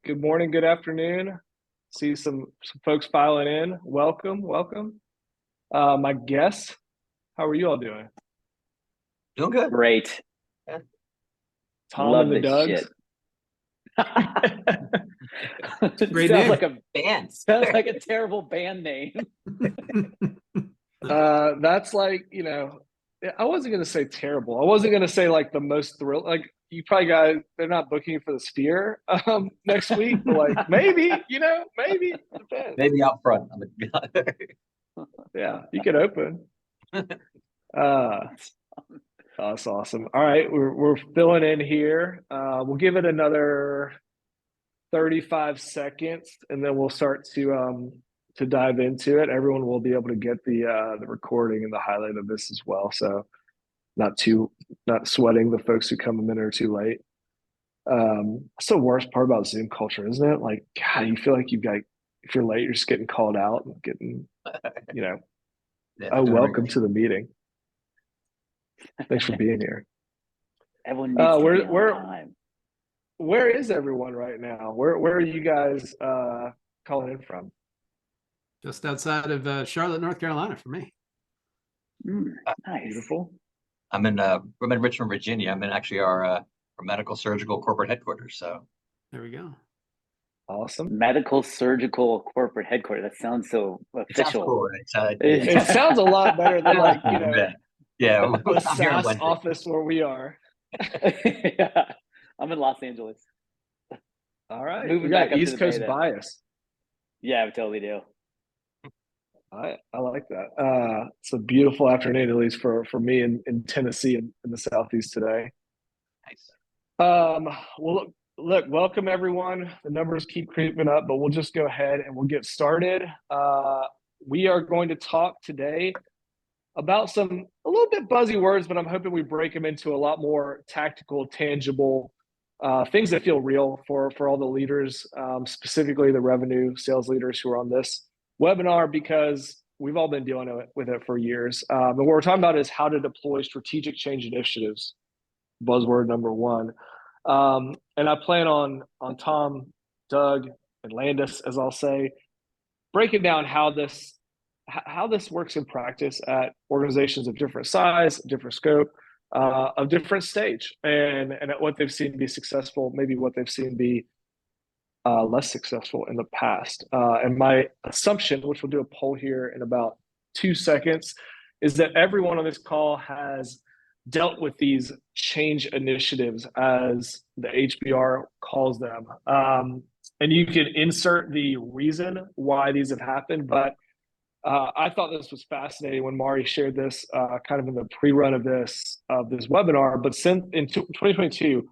Good morning, good afternoon. See some folks filing in. Welcome, welcome. My guests, how are you all doing? Doing good. Great. Yeah. Tom Love and the this Dougs. shit. Great Sounds name. like a Band. sounds like a terrible band name. That's like, I wasn't gonna say terrible. I wasn't gonna say like the most thrill. Like you probably got, they're not booking you for the Sphere next week, but like maybe, maybe depends. Maybe out front. Yeah, you could open. That's awesome. All right, we're filling in here. We'll give it another 35 seconds, and then we'll start to dive into it. Everyone will be able to get the recording and the highlight of this as well. So not sweating the folks who come a minute or two late. That's the worst part about Zoom culture, isn't it? Like, God, you feel like if you're late, you're just getting called out and getting, welcome to the meeting. Thanks for being here. Everyone needs to be on where time. where is everyone right now? Where are you guys calling in from? Just outside of Charlotte, North Carolina for me. Nice. Beautiful. I'm in Richmond, Virginia. I'm in actually our medical surgical corporate headquarters. So There we go. Awesome. Medical surgical corporate headquarters. That sounds so it sounds official. cool. It sounds a lot better than like, yeah. the I'm here on SaaS Wednesday. office where we are. Yeah. I'm in Los Angeles. All right. Moving We back got up to East the Bay Coast then. bias. Yeah, we totally do. I like that. It's a beautiful afternoon, at least for me in Tennessee in the Southeast today. Nice. Well, look, welcome everyone. The numbers keep creeping up, but we'll just go ahead and we'll get started. We are going to talk today about a little bit buzzy words, but I'm hoping we break them into a lot more tactical, tangible things that feel real for all the leaders, specifically the revenue sales leaders who are on this webinar, because we've all been dealing with it for years. But what we're talking about is how to deploy strategic change initiatives, buzzword number one. And I plan on Tom, Doug, and Landis, as I'll say, breaking down how this works in practice at organizations of different size, different scope, of different stage, and at what they've seen be successful, maybe what they've seen be less successful in the past. And my assumption, which we'll do a poll here in about 2 seconds, is that everyone on this call has dealt with these change initiatives, as the HBR calls them. And you can insert the reason why these have happened, but I thought this was fascinating when Mari shared this kind of in the pre-run of this webinar. But since in 2022,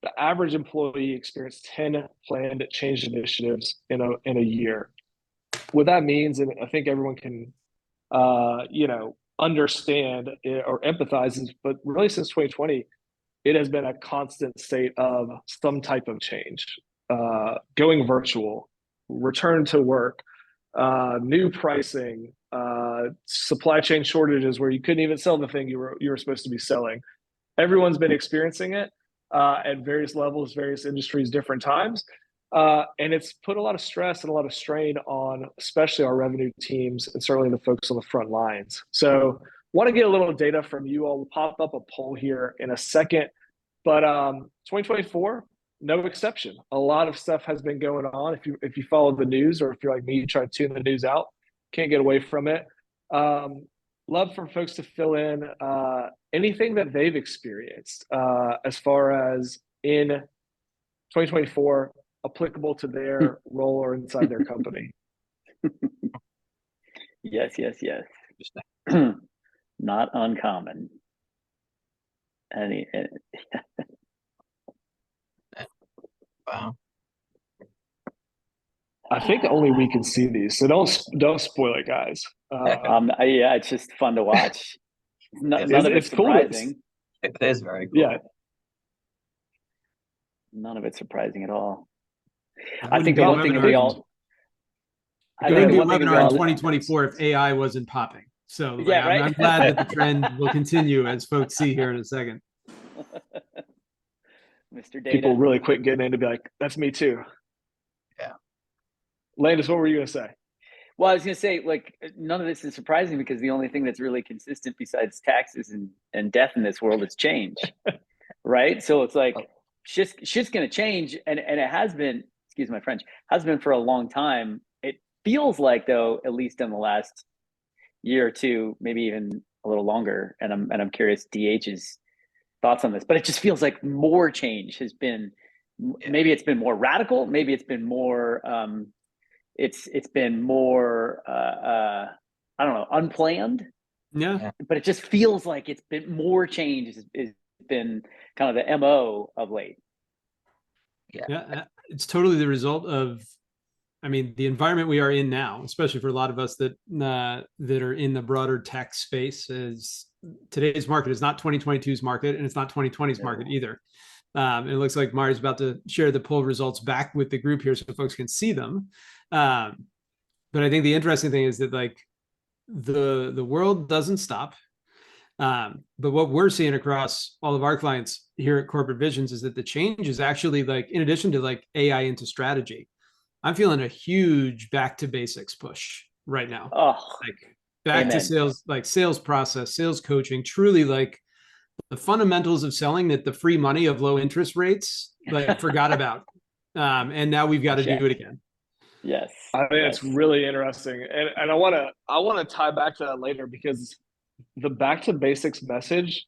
the average employee experienced 10 planned change initiatives in a year. What that means, and I think everyone can understand or empathizes, but really since 2020, it has been a constant state of some type of change, going virtual, return to work, new pricing, supply chain shortages where you couldn't even sell the thing you were supposed to be selling. Everyone's been experiencing it at various levels, various industries, different times. And it's put a lot of stress and a lot of strain on especially our revenue teams and certainly the folks on the front lines. So want to get a little data from you all. We'll pop up a poll here in a second. But 2024, no exception. A lot of stuff has been going on. If you follow the news, or if you're like me, you try to tune the news out, can't get away from it. Love for folks to fill in anything that they've experienced as far as in 2024 applicable to their role or inside their company. Yes. Not uncommon. Wow. I think only we can see these, so don't spoil it, guys. Yeah, it's just fun to watch. None of it's cool. surprising. It is very cool. Yeah. None of it's surprising at all. I I think the one thing we all. I think the webinar in 2024 if AI wasn't popping. So yeah, right? I'm glad that the trend will continue, as folks see here in a second. Mr. Data. People really quick getting in to be like, that's me too. Landis, what were you going to say? Well, I was going to say, like, none of this is surprising because the only thing that's really consistent besides taxes and death in this world is change, right? So it's like shit's going to change, and it has been. Excuse my French. Has been for a long time. It feels like, though, at least in the last year or two, maybe even a little longer. And I'm curious DH's thoughts on this, but it just feels like more change has been. Maybe it's been more radical. Maybe it's been more. It's been more I don't know, unplanned. Yeah. But it just feels like it's been more change has been kind of the MO of late. Yeah, it's totally the result of, I mean, the environment we are in now, especially for a lot of us that are in the broader tech space. Is today's market is not 2022's market, and it's not 2020's market either. It looks like Mari's about to share the poll results back with the group here so folks can see them. But I think the interesting thing is that, like, the world doesn't stop. But what we're seeing across all of our clients here at Corporate Visions is that the change is actually, like, in addition to like AI into strategy, I'm feeling a huge back to basics push right now. Like back to sales, like sales process, sales coaching, truly like the fundamentals of selling that the free money of low interest rates, like, forgot about. And now we've got to do it again. Yes. I mean, it's really interesting. And I want to tie back to that later, because the back to basics message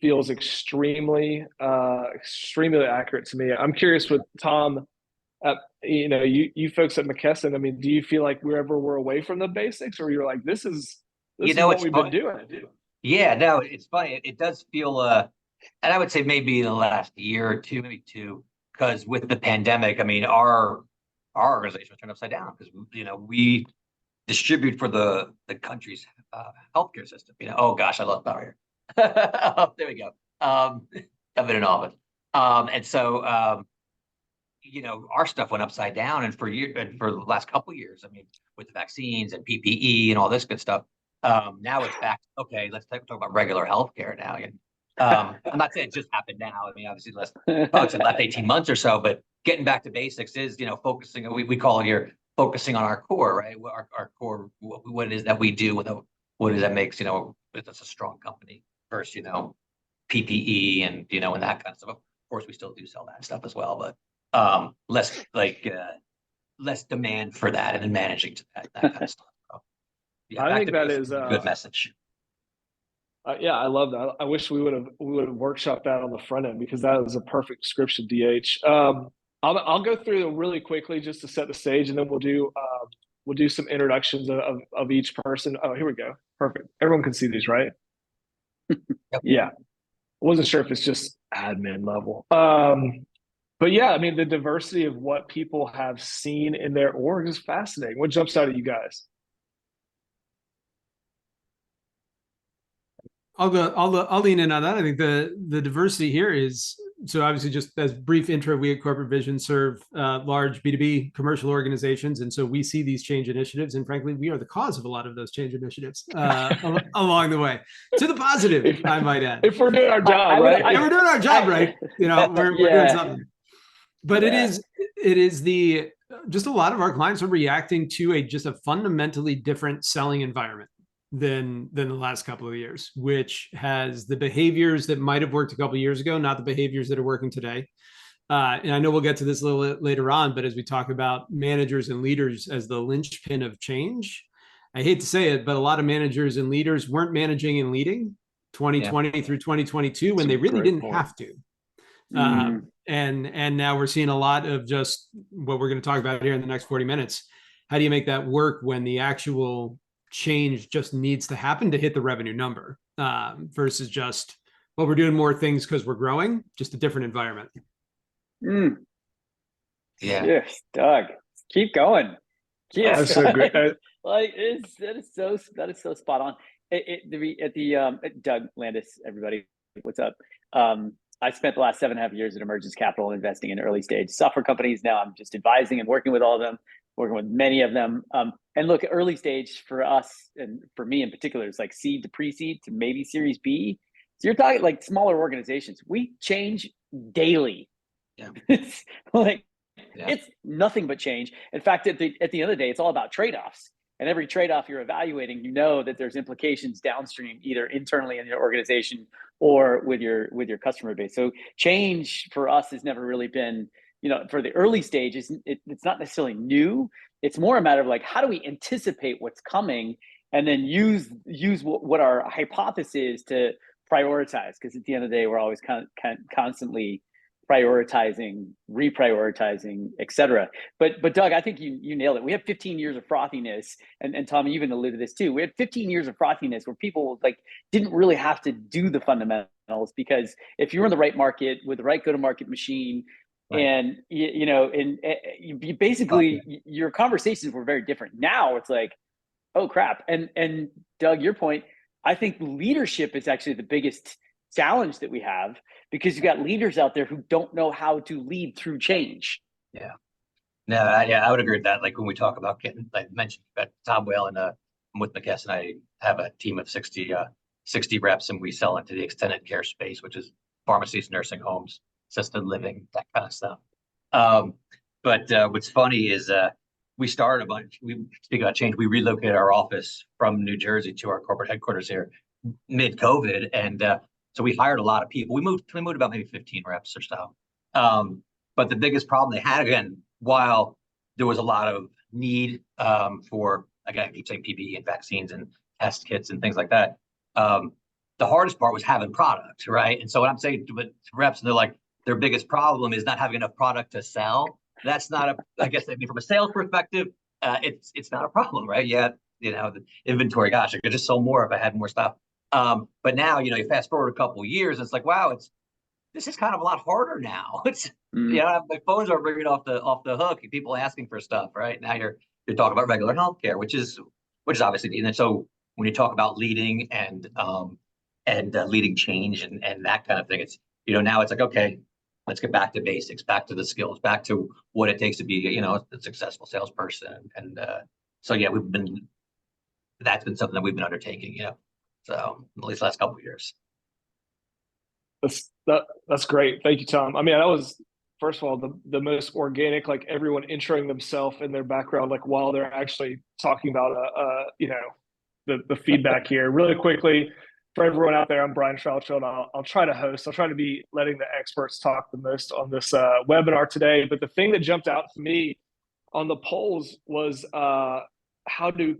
feels extremely accurate to me. I'm curious with Tom, you folks at McKesson, I mean, do you feel like we're away from the basics, or you're like, this is what we've been doing? Yeah, no, it's funny. It does feel, and I would say maybe in the last year or two, maybe two, because with the pandemic, I mean, our organization was turned upside down because we distribute for the country's healthcare system. Oh gosh, I love power here. There we go. I'm in an office, and so our stuff went upside down, and for the last couple of years, I mean, with the vaccines and PPE and all this good stuff. Now it's back. Okay, let's talk about regular healthcare now. And I'm not saying it just happened now. I mean, obviously, the last 18 months or so, but getting back to basics is, focusing. We call it here focusing on our core, right? Our core, what it is that we do, what it is that makes it's a strong company versus PPE and and that kind of stuff. Of course, we still do sell that stuff as well, but less demand for that and then managing to that kind of stuff. So, yeah, I think that is a good message. Yeah, I love that. I wish we would have workshopped that on the front end, because that is a perfect description, DH. I'll go through them really quickly just to set the stage, and then we'll do some introductions of each person. Oh, here we go. Perfect. Everyone can see these, right? Yep. Yeah. I wasn't sure if it's just admin level. But yeah, I mean, the diversity of what people have seen in their org is fascinating. What jumps out at you guys? I'll lean in on that. I think the diversity here is, so obviously, just as brief intro, we at Corporate Vision serve large B2B commercial organizations. And so we see these change initiatives, and frankly, we are the cause of a lot of those change initiatives along the way, to the positive, I might add. If we're doing our job, right? And we're doing our job, right? We're doing something. But it is just a lot of our clients are reacting to just a fundamentally different selling environment than the last couple of years, which has the behaviors that might have worked a couple of years ago, not the behaviors that are working today. And I know we'll get to this a little later on, but as we talk about managers and leaders as the linchpin of change, I hate to say it, but a lot of managers and leaders weren't managing and leading 2020 through 2022 when they really didn't have to. And now we're seeing a lot of just what we're going to talk about here in the next 40 minutes. How do you make that work when the actual change just needs to happen to hit the revenue number, versus just, well, we're doing more things because we're growing, just a different environment. Yeah. Yes, Doug, keep going. That's so great. Like, that is so spot on. Doug Landis, everybody, what's up? I spent the last 7.5 years at Emergence Capital investing in early stage software companies. Now I'm just advising and working with all of them, working with many of them. And look, early stage for us, and for me in particular, is like seed to pre-seed to maybe Series B. So you're talking like smaller organizations. We change daily. Yeah. It's like It's nothing but change. In fact, at the end of the day, it's all about trade-offs. And every trade-off you're evaluating, you know that there's implications downstream, either internally in your organization or with your customer base. So change for us has never really been, for the early stages, it's not necessarily new. It's more a matter of like, how do we anticipate what's coming and then use what our hypothesis is to prioritize? Because at the end of the day, we're always constantly prioritizing, reprioritizing, et cetera. But Doug, I think you nailed it. We have 15 years of frothiness, and Tom, you even alluded to this too. We had 15 years of frothiness where people like didn't really have to do the fundamentals, because if you're in the right market with the right go-to-market machine, right, and you basically your conversations were very different. Now it's like, oh crap. And Doug, your point, I think leadership is actually the biggest challenge that we have, because you've got leaders out there who don't know how to lead through change. Yeah. No, I would agree with that. Like when we talk about getting, like I mentioned, at Tom Whale and I'm with McKesson, I have a team of 60 reps, and we sell into the extended care space, which is pharmacies, nursing homes, assisted living, that kind of stuff. But what's funny is we started a bunch. Speaking about change, we relocated our office from New Jersey to our corporate headquarters here mid-COVID, and so we hired a lot of people. We moved about maybe 15 reps or so. But the biggest problem they had, again, while there was a lot of need for, again, I keep saying PPE and vaccines and test kits and things like that, the hardest part was having product, right? And so what I'm saying to reps, and they're like, their biggest problem is not having enough product to sell. That's not I guess, from a sales perspective, it's not a problem, right? Yeah, the inventory, gosh, I could just sell more if I had more stuff. But now, you fast forward a couple of years, it's like, wow, this is kind of a lot harder now. It's my phones are ringing off the hook, and people asking for stuff, right? Now you're talking about regular healthcare, which is obviously, and so when you talk about leading and leading change and that kind of thing, it's now it's like, okay, let's get back to basics, back to the skills, back to what it takes to be a successful salesperson. And so yeah, that's been something that we've been undertaking, so at least the last couple of years. That's great. Thank you, Tom. I mean, that was, first of all, the most organic, like everyone introing themselves and their background, like while they're actually talking about the feedback here. Really quickly, for everyone out there, I'm Brian Troutfield. I'll try to host. I'll try to be letting the experts talk the most on this webinar today. But the thing that jumped out to me on the polls was how do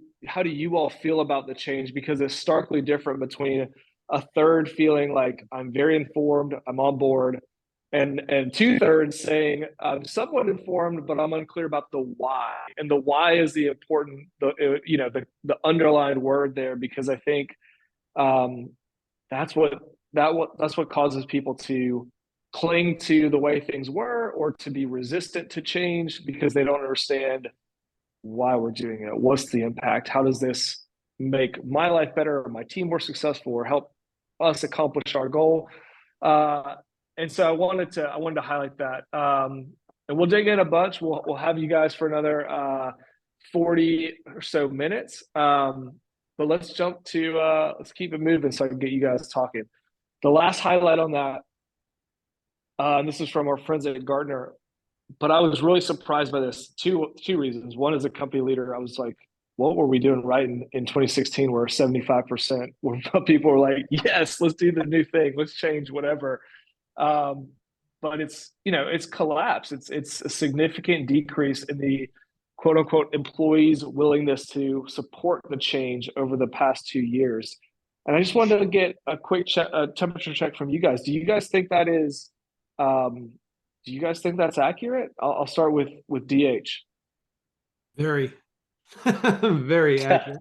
you all feel about the change? Because it's starkly different between a third feeling like I'm very informed, I'm on board, and 2/3 saying I'm somewhat informed, but I'm unclear about the why. And the why is the important, the underlined word there, because I think that's what causes people to cling to the way things were, or to be resistant to change because they don't understand why we're doing it. What's the impact? How does this make my life better, or my team more successful, or help us accomplish our goal? And so I wanted to highlight that. And we'll dig in a bunch. We'll have you guys for another 40 or so minutes. But let's jump to let's keep it moving so I can get you guys talking. The last highlight on that, and this is from our friends at Gartner, but I was really surprised by this. Two reasons. One, as a company leader, I was like, what were we doing right in 2016 where 75% were people were like, yes, let's do the new thing, let's change whatever. But it's collapsed. It's a significant decrease in the quote unquote employees' willingness to support the change over the past 2 years. And I just wanted to get a quick temperature check from you guys. Do you guys think that is do you guys think that's accurate? I'll start with DH. Very, very accurate.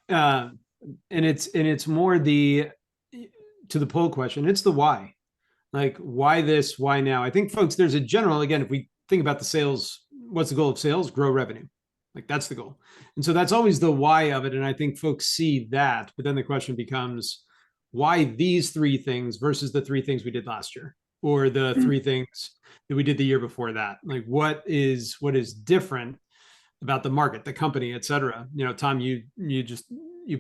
And it's more to the poll question. It's the why, like why this, why now? I think, folks, there's a general, again, if we think about the sales, what's the goal of sales? Grow revenue. Like that's the goal. And so that's always the why of it. And I think folks see that, but then the question becomes, why these 3 things versus the 3 things we did last year, or the 3 things that we did the year before that? Like what is different about the market, the company, et cetera? Tom, you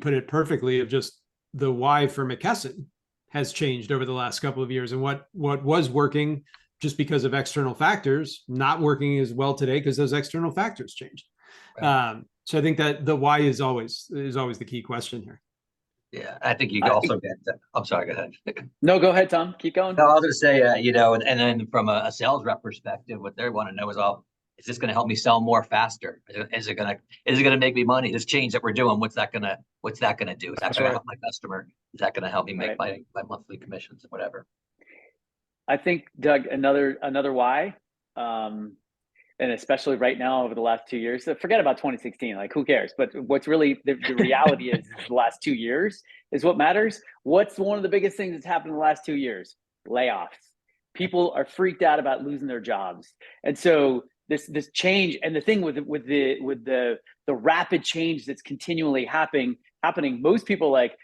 put it perfectly, of just the why for McKesson has changed over the last couple of years, and what was working just because of external factors not working as well today because those external factors changed. Right. So I think that the why is always the key question here. Yeah, I think you also get. I'm sorry. Go ahead. No, go ahead, Tom. Keep going. No, I was going to say, and then from a sales rep perspective, what they want to know is, is this going to help me sell more faster? Is it going to make me money? This change that we're doing, what's that going to do? Is that That's going to right. help my customer? Is that going to help me make Right. my monthly commissions and whatever? I think, Doug, another why, and especially right now over the last 2 years, so forget about 2016, like who cares? But what's really the reality is the last 2 years is what matters. What's one of the biggest things that's happened in the last 2 years? Layoffs. People are freaked out about losing their jobs. And so this change, and the thing with the rapid change that's continually happening, most people are like,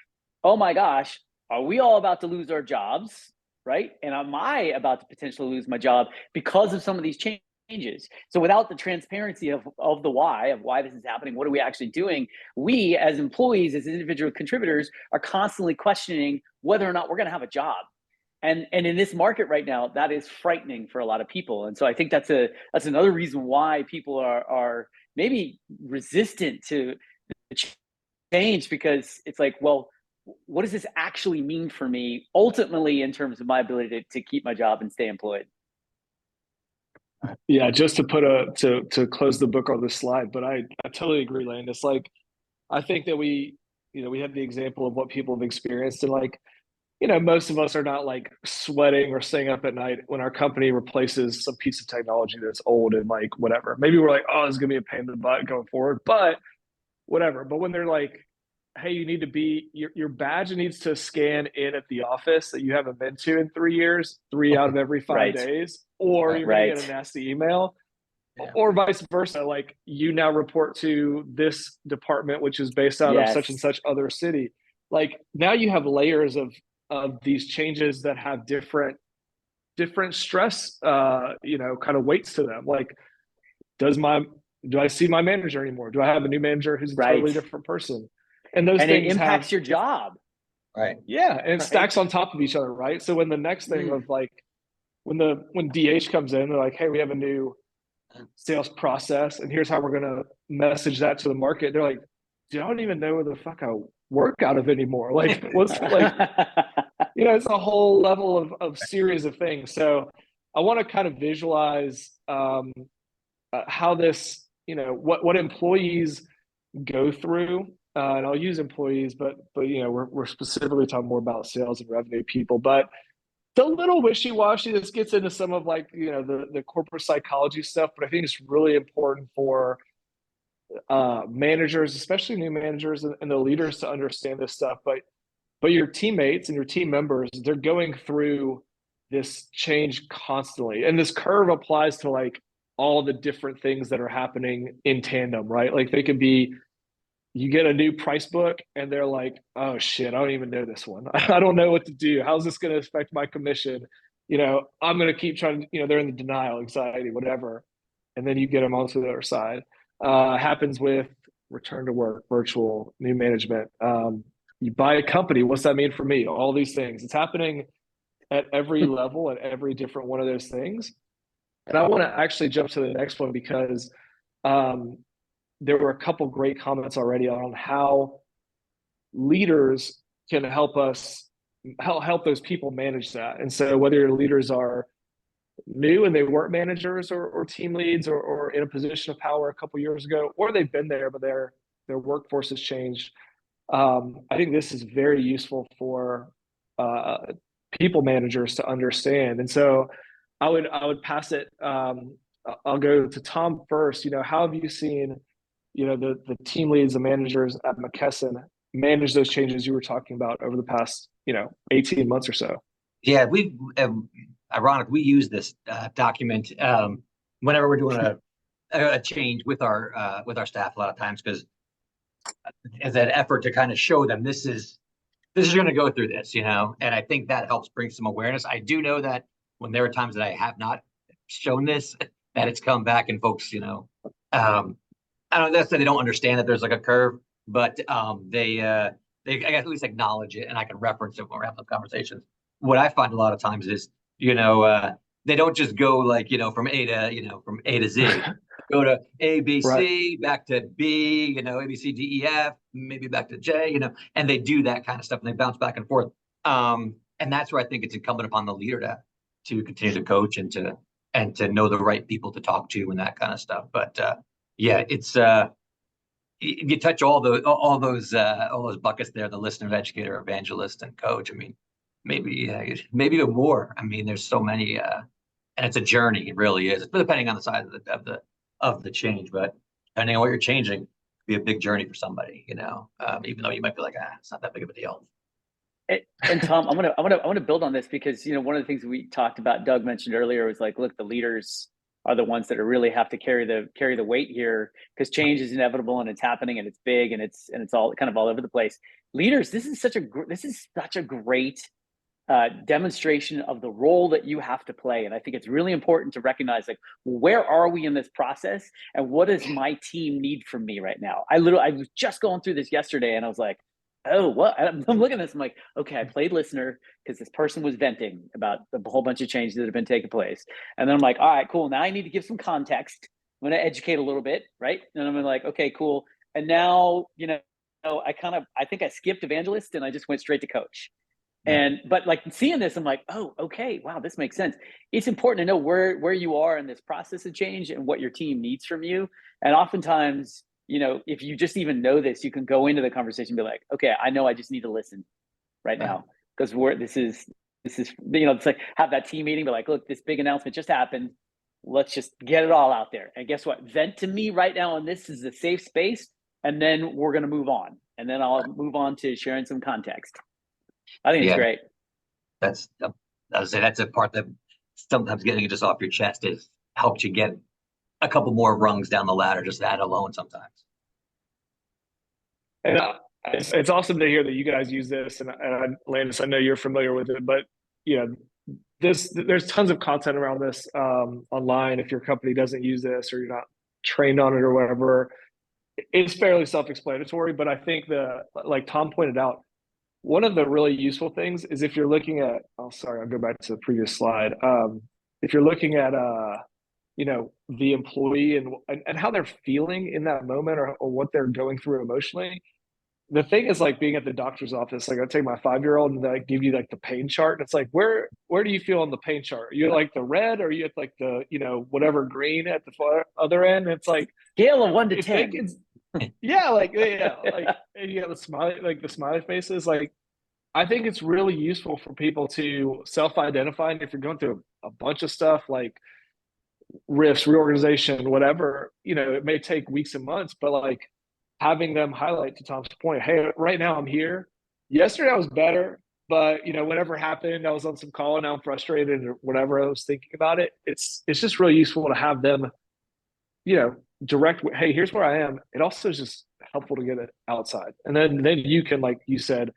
oh my gosh, are we all about to lose our jobs? Right? And am I about to potentially lose my job because of some of these changes? So without the transparency of the why this is happening, what are we actually doing? We as employees, as individual contributors, are constantly questioning whether or not we're going to have a job. And in this market right now, that is frightening for a lot of people. And so I think that's another reason why people are maybe resistant to the change, because it's like, well, what does this actually mean for me ultimately in terms of my ability to keep my job and stay employed? Yeah, just to put to close the book on this slide, but I totally agree, Lane. It's like, I think that we have the example of what people have experienced, and like, most of us are not like sweating or staying up at night when our company replaces some piece of technology that's old and like whatever. Maybe we're like, oh, it's gonna be a pain in the butt going forward, but whatever. But when they're like, hey, you need to be your badge needs to scan in at the office that you haven't been to in 3 years, 3 out of every 5 Right. days, or you're gonna get a nasty email. Yeah. Or vice versa, like you now report to this department, which is based out of such and such other city. Like now you have layers of these changes that have different stress, kind of weights to them. Like, do I see my manager anymore? Do I have a new manager who's a totally different person? And those things it impacts your job. Right. Yeah, and it stacks on top of each other, right? So when the next thing of like when DH comes in, they're like, hey, we have a new sales process, and here's how we're gonna message that to the market. They're like, dude, I don't even know where the fuck I work out of anymore. Like, what's like, it's a whole level of series of things. So I want to kind of visualize how this, what employees go through. And I'll use employees, but we're specifically talking more about sales and revenue people. But it's a little wishy-washy. This gets into some of like the corporate psychology stuff, but I think it's really important for managers, especially new managers and the leaders, to understand this stuff. But your teammates and your team members, they're going through this change constantly, and this curve applies to like all the different things that are happening in tandem, right? Like they could be, you get a new price book and they're like, oh shit, I don't even know this one. I don't know what to do. How's this going to affect my commission? I'm going to keep trying, they're in the denial, anxiety, whatever. And then you get them onto the other side. Happens with return to work, virtual, new management. You buy a company, what's that mean for me? All these things. It's happening at every level, at every different one of those things. And I want to actually jump to the next one because there were a couple great comments already on how leaders can help those people manage that. And so whether your leaders are new and they weren't managers or team leads or in a position of power a couple years ago, or they've been there but their workforce has changed, I think this is very useful for people managers to understand. And so I would pass it. I'll go to Tom first. How have you seen the team leads, the managers at McKesson manage those changes you were talking about over the past 18 months or so? Yeah, we ironic, we use this document whenever we're doing a change with our staff a lot of times, because as an effort to kind of show them this is going to go through this, and I think that helps bring some awareness. I do know that when there are times that I have not shown this, that it's come back and folks, I don't know that they don't understand that there's like a curve, but they at least acknowledge it, and I can reference it when we're having those conversations. What I find a lot of times is, they don't just go like, from from A to Z. Go to A, B, Right. C, back to B, A, B, C, D, E, F, maybe back to J, and they do that kind of stuff and they bounce back and forth. And that's where I think it's incumbent upon the leader to continue to coach and to know the right people to talk to and that kind of stuff. But yeah, it's you touch all those buckets there: the listener, educator, evangelist, and coach. I mean, maybe more. I mean, there's so many, and it's a journey. It really is. It's depending on the size of the change, but depending on what you're changing, it'd be a big journey for somebody. Even though you might be like, it's not that big of a deal. And Tom, I want to build on this because one of the things we talked about, Doug mentioned earlier, was like, look, the leaders are the ones that really have to carry the weight here, because change is inevitable and it's happening and it's big and it's all kind of all over the place. Leaders, this is such a great demonstration of the role that you have to play, and I think it's really important to recognize, like, where are we in this process, and what does my team need from me right now? I was just going through this yesterday, and I was like, oh, what? I'm looking at this. I'm like, okay, I played listener because this person was venting about a whole bunch of changes that have been taking place. And then I'm like, all right, cool. Now I need to give some context. I'm going to educate a little bit, right? And I'm like, okay, cool. And now, I think I skipped evangelist and I just went straight to coach. But like seeing this, I'm like, oh, okay, wow, this makes sense. It's important to know where you are in this process of change and what your team needs from you. And oftentimes, if you just even know this, you can go into the conversation and be like, okay, I know I just need to listen right now, because this is, it's like have that team meeting, but like, look, this big announcement just happened. Let's just get it all out there. And guess what? Vent to me right now. And this is a safe space. And then we're going to move on. And then I'll move on to sharing some context. I think it's great. I would say that's a part that sometimes getting it just off your chest helps you get a couple more rungs down the ladder, just that alone sometimes. And it's awesome to hear that you guys use this. And Landis, I know you're familiar with it, but there's tons of content around this online. If your company doesn't use this or you're not trained on it or whatever, it's fairly self-explanatory. But I think like Tom pointed out, one of the really useful things is if you're looking at, I'll go back to the previous slide. If you're looking at, the employee and how they're feeling in that moment or what they're going through emotionally. The thing is, like, being at the doctor's office, like I take my 5-year-old and they give you like the pain chart. And it's like, where do you feel on the pain chart? Are you like the red, or are you at like the, whatever green at the other end? And it's like scale of 1 to 10. Like you got the smiley faces. Like, I think it's really useful for people to self-identify. And if you're going through a bunch of stuff like rifts, reorganization, whatever, it may take weeks and months, but like having them highlight, to Tom's point, hey, right now I'm here. Yesterday I was better, but whatever happened, I was on some call and now I'm frustrated or whatever I was thinking about it. It's just really useful to have them, direct, hey, here's where I am. It also is just helpful to get it outside. And then you can, like you said,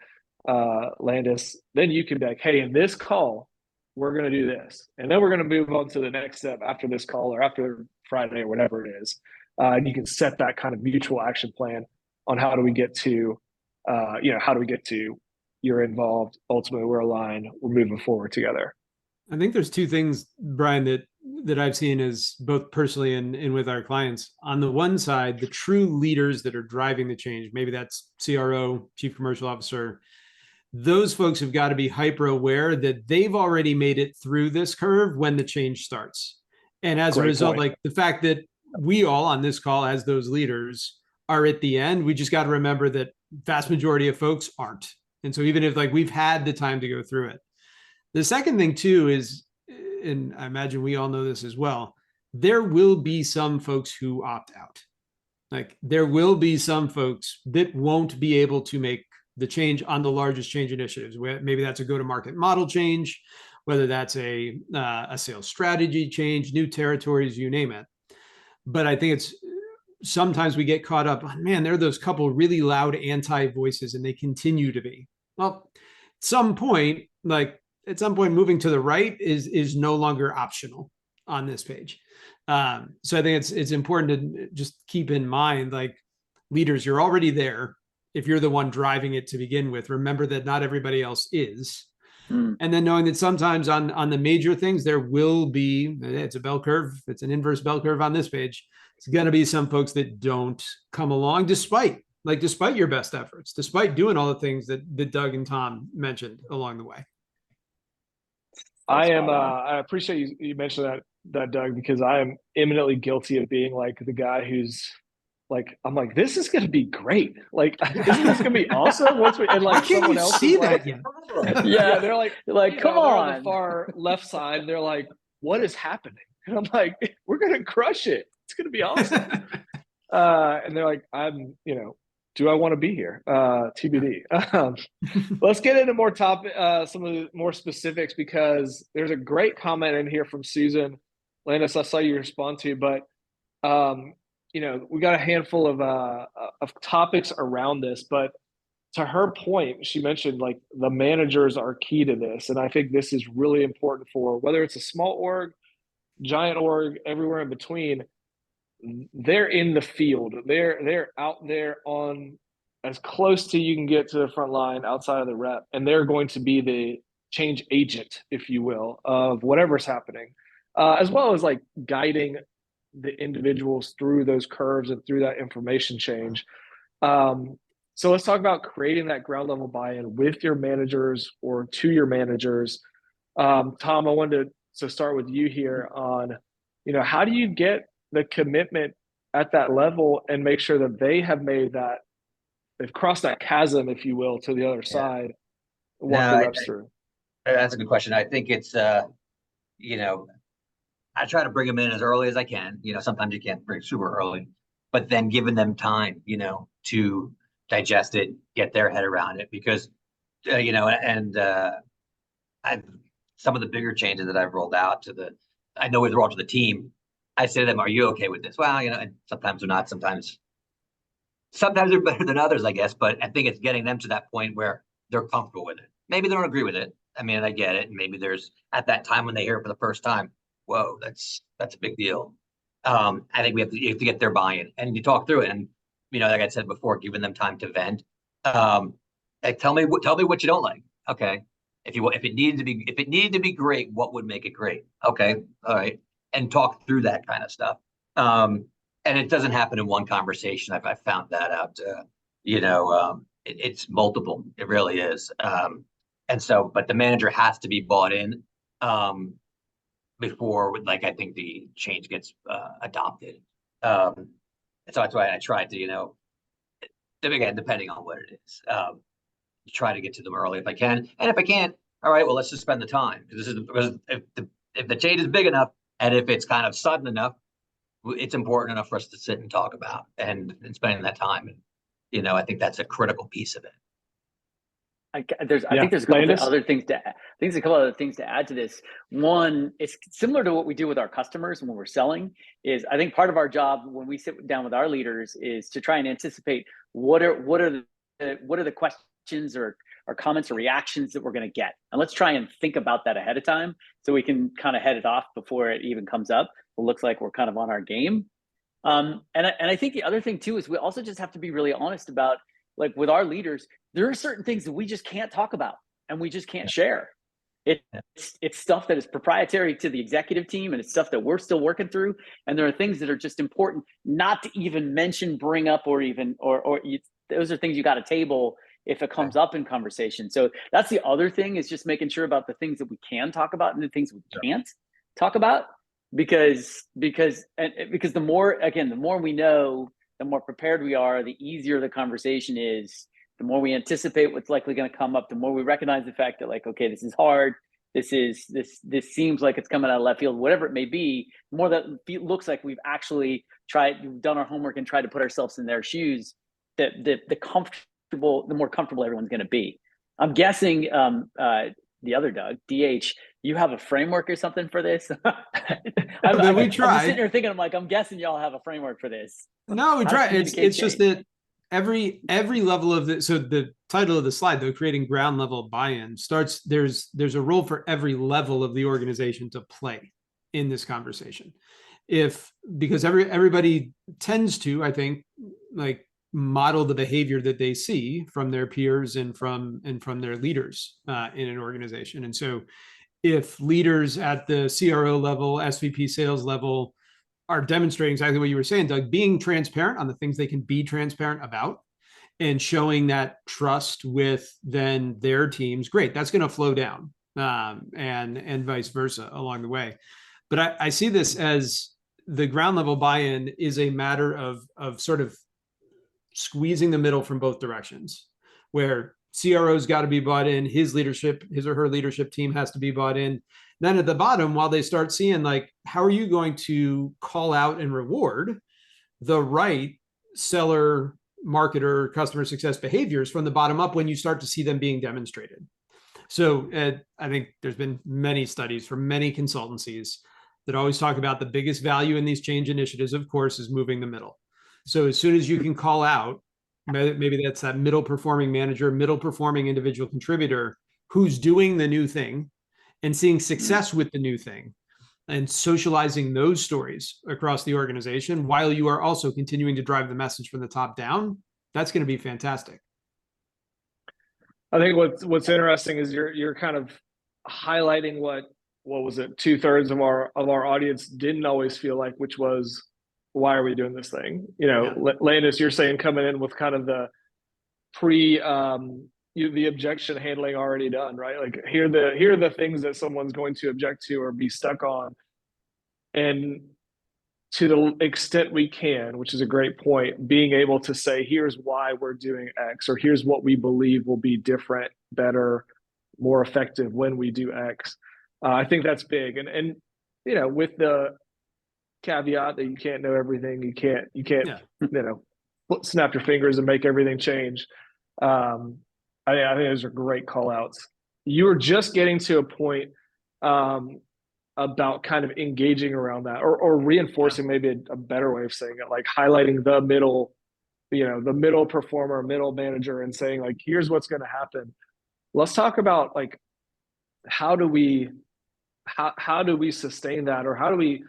Landis, then you can be like, hey, in this call, we're going to do this. And then we're going to move on to the next step after this call or after Friday or whatever it is. And you can set that kind of mutual action plan on how do we get to, you're involved. Ultimately, we're aligned. We're moving forward together. I think there's two things, Brian, that I've seen as both personally and with our clients. On the one side, the true leaders that are driving the change, maybe that's CRO, Chief Commercial Officer, those folks have got to be hyper aware that they've already made it through this curve when the change starts. And as a result, like the fact that we all on this call as those leaders are at the end, we just got to remember that vast majority of folks aren't. And so even if like we've had the time to go through it. The second thing too is, and I imagine we all know this as well, there will be some folks who opt out. Like there will be some folks that won't be able to make the change on the largest change initiatives. Maybe that's a go-to-market model change, whether that's a sales strategy change, new territories, you name it. But I think it's sometimes we get caught up, man, there are those couple really loud anti-voices and they continue to be. Well, at some point moving to the right is no longer optional on this page. So I think it's important to just keep in mind, like leaders, you're already there. If you're the one driving it to begin with, remember that not everybody else is. And then knowing that sometimes on the major things, there will be, it's a bell curve, it's an inverse bell curve on this page. It's going to be some folks that don't come along despite your best efforts, despite doing all the things that Doug and Tom mentioned along the way. I appreciate you mentioned that Doug, because I am eminently guilty of being like the guy who's like, I'm like, this is gonna be great. Like, isn't this gonna be awesome? And like, why can't someone you else see is that like, yet? yeah, they're like, come they're on. on the far left side. And they're like, what is happening? And I'm like, we're gonna crush it. It's gonna be awesome. And they're like, do I want to be here? TBD. Let's get into more some of the more specifics, because there's a great comment in here from Susan Landis I saw you respond to, but we got a handful of topics around this. But to her point, she mentioned like the managers are key to this, and I think this is really important for whether it's a small org, giant org, everywhere in between. They're in the field. They're out there on as close to you can get to the front line outside of the rep, and they're going to be the change agent, if you will, of whatever's happening, as well as like guiding the individuals through those curves and through that information change. So let's talk about creating that ground level buy-in with your managers or to your managers. Tom, I wanted to start with you here on, how do you get the commitment at that level and make sure that they've crossed that chasm, if you will, to the other side, and walk the reps through? That's a good question. I think it's, I try to bring them in as early as I can. Sometimes you can't bring super early, but then giving them time, to digest it, get their head around it, because, I've some of the bigger changes that I've rolled out I know we've rolled to the team. I say to them, are you okay with this? Well, and sometimes they're not, sometimes they're better than others, I guess, but I think it's getting them to that point where they're comfortable with it. Maybe they don't agree with it. I mean, I get it. And maybe there's at that time when they hear it for the first time, whoa, that's a big deal. I think you have to get their buy-in, and you talk through it. And, like I said before, giving them time to vent. Like, tell me what you don't like. Okay. If it needed to be great, what would make it great? Okay. All right. And talk through that kind of stuff. And it doesn't happen in one conversation. I've found that out. It's multiple. It really is. And so, but the manager has to be bought in before, like, I think the change gets adopted. So that's why I tried to, again, depending on what it is, try to get to them early if I can. And if I can't, all right, well, let's just spend the time, because if the change is big enough, and if it's kind of sudden enough, it's important enough for us to sit and talk about and spending that time. And, I think that's a critical piece of it. I think there's a couple of other things to add to this. One, it's similar to what we do with our customers when we're selling. Is I think part of our job when we sit down with our leaders is to try and anticipate what are the questions or comments or reactions that we're going to get, and let's try and think about that ahead of time so we can kind of head it off before it even comes up. It looks like we're kind of on our game. And I think the other thing too is we also just have to be really honest about, like, with our leaders, there are certain things that we just can't talk about and we just can't share. It's stuff that is proprietary to the executive team, and it's stuff that we're still working through. And there are things that are just important not to even mention, bring up, or those are things you got to table if it comes up in conversation. So that's the other thing, is just making sure about the things that we can talk about and the things we can't talk about, because the more we know, the more prepared we are, the easier the conversation is. The more we anticipate what's likely going to come up, the more we recognize the fact that, like, okay, this is hard. This seems like it's coming out of left field, whatever it may be. The more that it looks like we've actually done our homework and tried to put ourselves in their shoes, the more comfortable everyone's going to be. I'm guessing the other Doug, DH, you have a framework or something for this? We try. I'm sitting here thinking, I'm guessing y'all have a framework for this. No, we try. It's just that every level of the title of the slide, though, creating ground level buy-in, starts, there's a role for every level of the organization to play in this conversation. Because everybody tends to, I think, like, model the behavior that they see from their peers and from their leaders in an organization. And so if leaders at the CRO level, SVP sales level are demonstrating exactly what you were saying, Doug, being transparent on the things they can be transparent about and showing that trust with then their teams, great, that's going to flow down, and vice versa along the way. But I see this as the ground level buy-in is a matter of sort of squeezing the middle from both directions, where CRO's got to be bought in, his or her leadership team has to be bought in. Then at the bottom, while they start seeing like, how are you going to call out and reward the right seller, marketer, customer success behaviors from the bottom up when you start to see them being demonstrated. So I think there's been many studies from many consultancies that always talk about the biggest value in these change initiatives, of course, is moving the middle. So as soon as you can call out, maybe that's that middle performing manager, middle performing individual contributor who's doing the new thing and seeing success with the new thing and socializing those stories across the organization while you are also continuing to drive the message from the top down, that's going to be fantastic. I think what's interesting is you're kind of highlighting what was it, 2/3 of our audience didn't always feel like, which was, why are we doing this thing? You know, yeah. Landis, you're saying coming in with kind of the the objection handling already done, right? Like here are the things that someone's going to object to or be stuck on. And to the extent we can, which is a great point, being able to say, here's why we're doing X, or here's what we believe will be different, better, more effective when we do X. I think that's big. And you know, with the caveat that you can't know everything, you can't yeah. You know, snap your fingers and make everything change. I think those are great call outs. You were just getting to a point about kind of engaging around that, or reinforcing, maybe a better way of saying it, like highlighting the middle, you know, the middle performer, middle manager, and saying like, here's what's going to happen. Let's talk about like, how do we sustain that, or how do we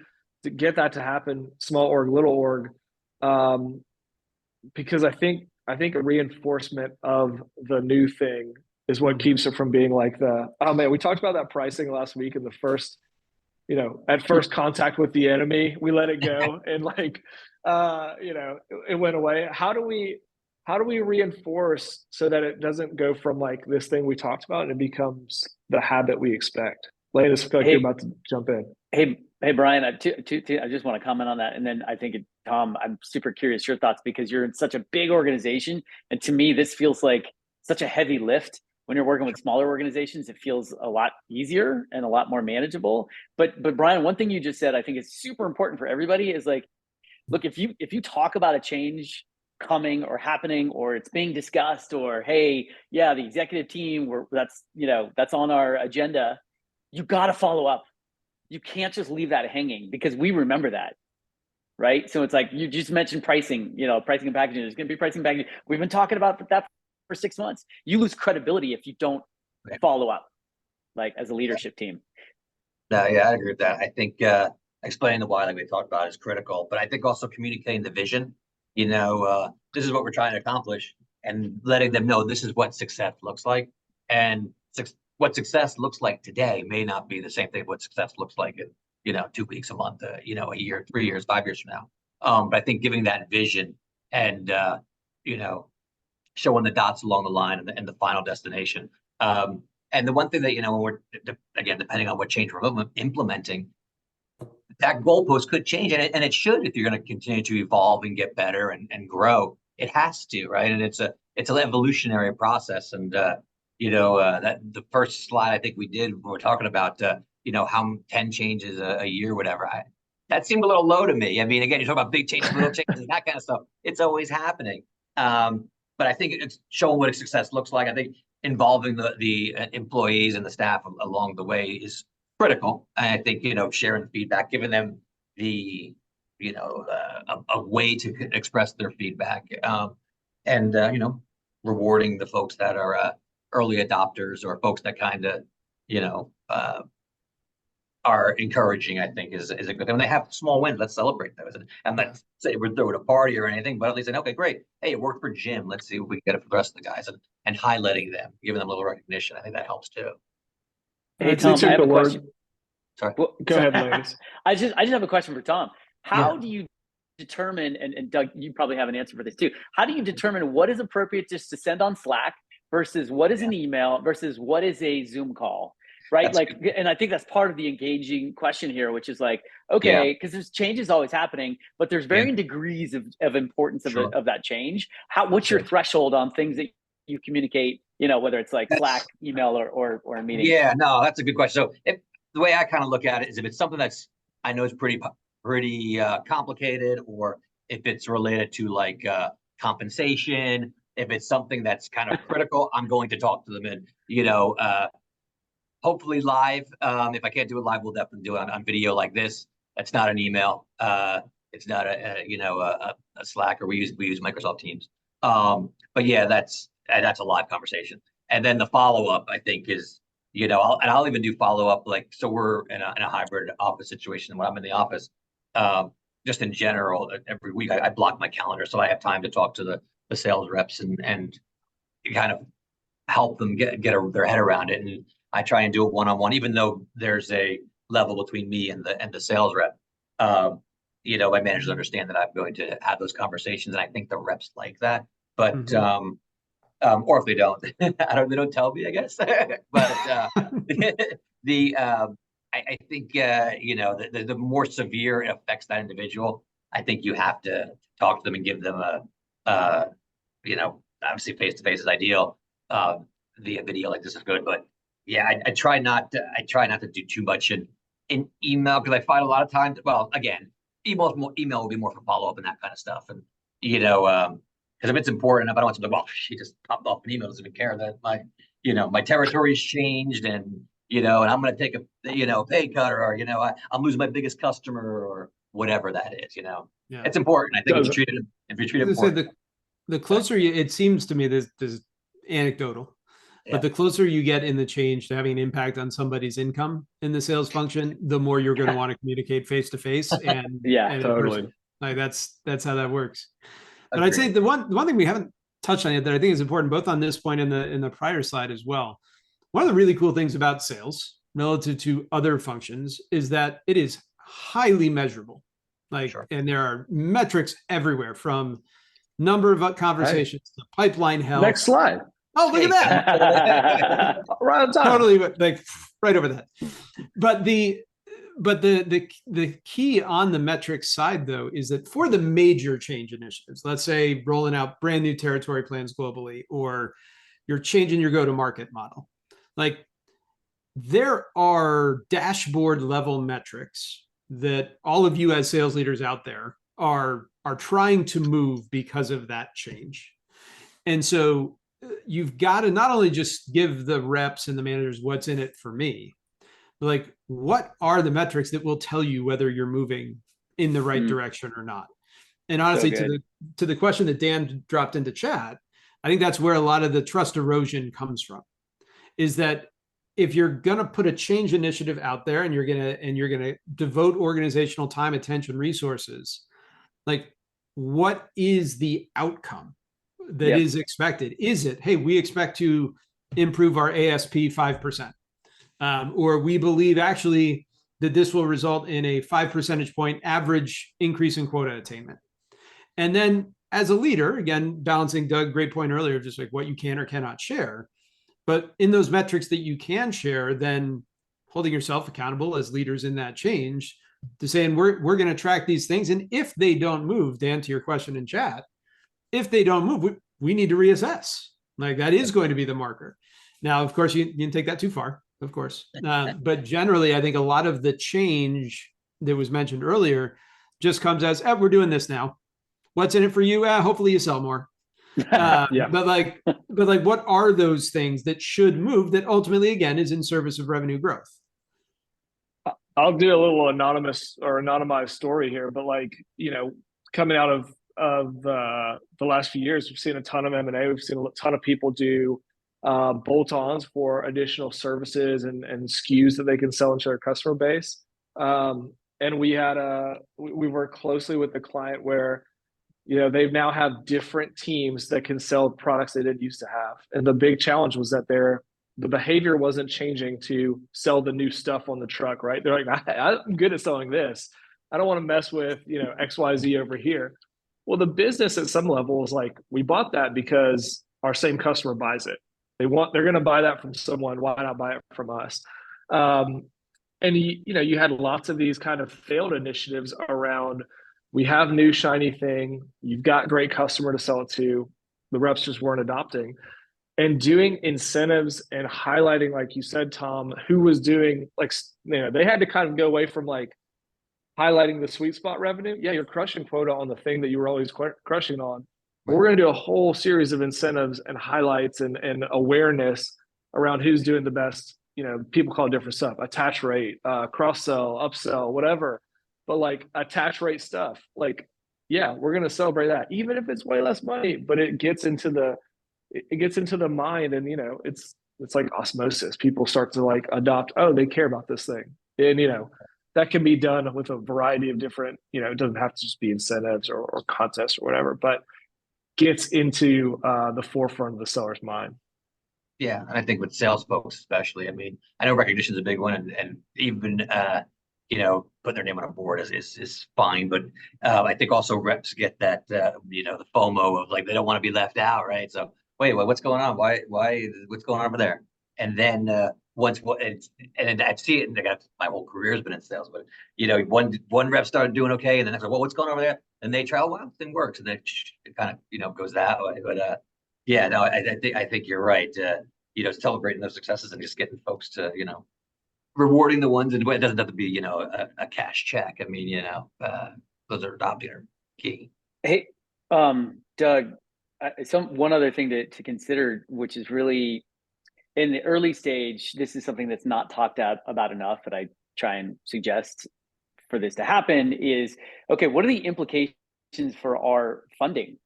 get that to happen, small org, little org, because I think a reinforcement of the new thing is what keeps it from being like oh man, we talked about that pricing last week in the first, you know, at first contact with the enemy, we let it go and like, you know, it went away. How do we reinforce so that it doesn't go from like this thing we talked about and it becomes the habit we expect? Landis, I feel like you're about to jump in. Hey, Brian, I just want to comment on that. And then I think, Tom, I'm super curious your thoughts, because you're in such a big organization. And to me, this feels like such a heavy lift. When you're working with smaller organizations, it feels a lot easier and a lot more manageable. But Brian, one thing you just said, I think is super important for everybody, is like, look, if you talk about a change coming or happening, or it's being discussed, or, hey, yeah, the executive team, that's on our agenda, you got to follow up. You can't just leave that hanging, because we remember that, right? So it's like, you just mentioned pricing, you know, pricing and packaging. There's going to be pricing and packaging. We've been talking about that for 6 months. You lose credibility if you don't follow up, like as a leadership team. No, yeah, I agree with that. I think explaining the why, like we talked about, is critical. But I think also communicating the vision. You know, this is what we're trying to accomplish, and letting them know this is what success looks like. And what success looks like today may not be the same thing what success looks like in, you know, 2 weeks, a month, you know, a year, 3 years, 5 years from now. But I think giving that vision and, you know, showing the dots along the line and the final destination. And the one thing that, you know, when we're, again, depending on what change we're implementing, that goalpost could change, and it should, if you're going to continue to evolve and get better and grow. It has to, right? And it's an evolutionary process. And you know, that the first slide I think we did when we're talking about you know, how 10 changes a year, whatever, that seemed a little low to me. I mean, again, you talk about big changes, little changes, and that kind of stuff. It's always happening. But I think it's showing what success looks like. I think involving the employees and the staff along the way is critical. And I think, you know, sharing feedback, giving them the, you know, a way to express their feedback, and you know, rewarding the folks that are early adopters, or folks that kind of, you know, are encouraging, I think is a good thing. When they have small wins, let's celebrate those. And I'm not saying we're throwing a party or anything, but at least saying, okay, great. Hey, it worked for Jim. Let's see what we can get for the rest of the guys, and highlighting them, giving them a little recognition. I think that helps too. Hey, I'd say Tom, I have the a word. question. Sorry. Well, Go ahead, Lance. I just have a question for Tom. How do you determine, and Doug, you probably have an answer for this too. How do you determine what is appropriate just to send on Slack versus what is an email versus what is a Zoom call? Right. That's like, and I think that's part of the engaging question here, which is like, okay, because there's changes always happening, but there's varying degrees of importance of that change. What's your threshold on things that you communicate, whether it's like Slack, email, or a meeting? Yeah, no, that's a good question. So the way I kind of look at it is if it's something that's, I know it's pretty complicated, or if it's related to like compensation, if it's something that's kind of critical, I'm going to talk to them and, hopefully live. If I can't do it live, we'll definitely do it on video like this. That's not an email. It's not a Slack, or we use Microsoft Teams. But yeah, that's a live conversation. And then the follow-up, I think, is, I'll even do follow-up, like, so we're in a hybrid office situation when I'm in the office. Just in general, every week I block my calendar so I have time to talk to the sales reps and kind of help them get their head around it. And I try and do it one-on-one, even though there's a level between me and the sales rep. My managers understand that I'm going to have those conversations, and I think the reps like that. But or if they don't, they don't tell me, I guess. But I think the more severe it affects that individual, I think you have to talk to them and give them obviously face-to-face is ideal. Via video like this is good, but yeah, I try not to do too much in email, because I find a lot of times, well, again, email will be more for follow-up and that kind of stuff. And because if it's important enough, I don't want something, well, she just popped off an email, doesn't even care that my territory's changed, and and I'm going to take a pay cut, or I'm losing my biggest customer, or whatever that is. It's important. I think if you treat it important. The closer it seems to me, this is anecdotal, but the closer you get in the change to having an impact on somebody's income in the sales function, the more you're going to want to communicate face to face and totally. Like that's how that works. But I'd say the one thing we haven't touched on yet that I think is important, both on this point and in the prior slide as well. One of the really cool things about sales relative to other functions is that it is highly measurable. And there are metrics everywhere, from number of conversations to pipeline health. Next slide. Oh, look at that. Right on time. Totally, like right over that. But the key on the metrics side, though, is that for the major change initiatives, let's say rolling out brand new territory plans globally, or you're changing your go-to-market model, like there are dashboard level metrics that all of you as sales leaders out there are trying to move because of that change. And so you've got to not only just give the reps and the managers what's in it for me, but like, what are the metrics that will tell you whether you're moving in the right direction or not? And honestly, to the question that Dan dropped into chat, I think that's where a lot of the trust erosion comes from, is that if you're going to put a change initiative out there and you're going to devote organizational time, attention, resources, like, what is the outcome that is expected? Is it, hey, we expect to improve our ASP 5%, or we believe actually that this will result in a 5 percentage point average increase in quota attainment? And then as a leader, again, balancing Doug, great point earlier, just like what you can or cannot share. But in those metrics that you can share, then holding yourself accountable as leaders in that change to saying, we're going to track these things. And if they don't move, Dan, to your question in chat, if they don't move, we need to reassess. Like, that is going to be the marker. Now, of course, you can take that too far, of course. But generally, I think a lot of the change that was mentioned earlier just comes as, we're doing this now. What's in it for you? Hopefully you sell more. But what are those things that should move that ultimately, again, is in service of revenue growth? I'll do a little anonymized story here, but coming out of the last few years, we've seen a ton of M&A. We've seen a ton of people do bolt-ons for additional services and SKUs that they can sell into their customer base. And we work closely with the client where, they now have different teams that can sell products they didn't used to have. And the big challenge was that the behavior wasn't changing to sell the new stuff on the truck, right? They're like, I'm good at selling this. I don't want to mess with, XYZ over here. Well, the business at some level is like, we bought that because our same customer buys it. They're going to buy that from someone. Why not buy it from us? And you had lots of these kind of failed initiatives around, we have new shiny thing. You've got great customer to sell it to. The reps just weren't adopting. And doing incentives and highlighting, like you said, Tom, who was doing, like, they had to kind of go away from like highlighting the sweet spot revenue. Yeah, you're crushing quota on the thing that you were always crushing on. But we're going to do a whole series of incentives and highlights and awareness around who's doing the best. People call it different stuff: attach rate, cross sell, upsell, whatever. But like attach rate stuff, like, yeah, we're going to celebrate that, even if it's way less money. But it gets into the mind, and it's like osmosis. People start to like adopt. Oh, they care about this thing, and that can be done with a variety of different. It doesn't have to just be incentives or contests or whatever, but gets into the forefront of the seller's mind. Yeah, and I think with sales folks especially, I mean, I know recognition is a big one, and even put their name on a board is fine, but I think also reps get that the FOMO of like they don't want to be left out, right? So wait, what's going on? Why what's going on over there? And then and I see it, and my whole career has been in sales, but one rep started doing okay, and the next one, well, what's going on over there? And they try, well, thing works, and then it kind of goes that way. But yeah, no, I think you're right. Celebrating those successes and just getting folks to rewarding the ones, and it doesn't have to be a cash check. I mean, those are adopting are key. Hey, Doug, one other thing to consider, which is really in the early stage, this is something that's not talked about enough, but I try and suggest for this to happen is, okay, what are the implications for our funding?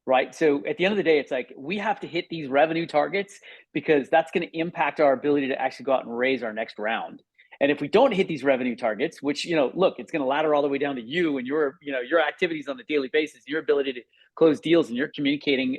Right. So at the end of the day, it's like we have to hit these revenue targets because that's going to impact our ability to actually go out and raise our next round. And if we don't hit these revenue targets, which, look, it's going to ladder all the way down to you and your activities on a daily basis, your ability to close deals, and you're communicating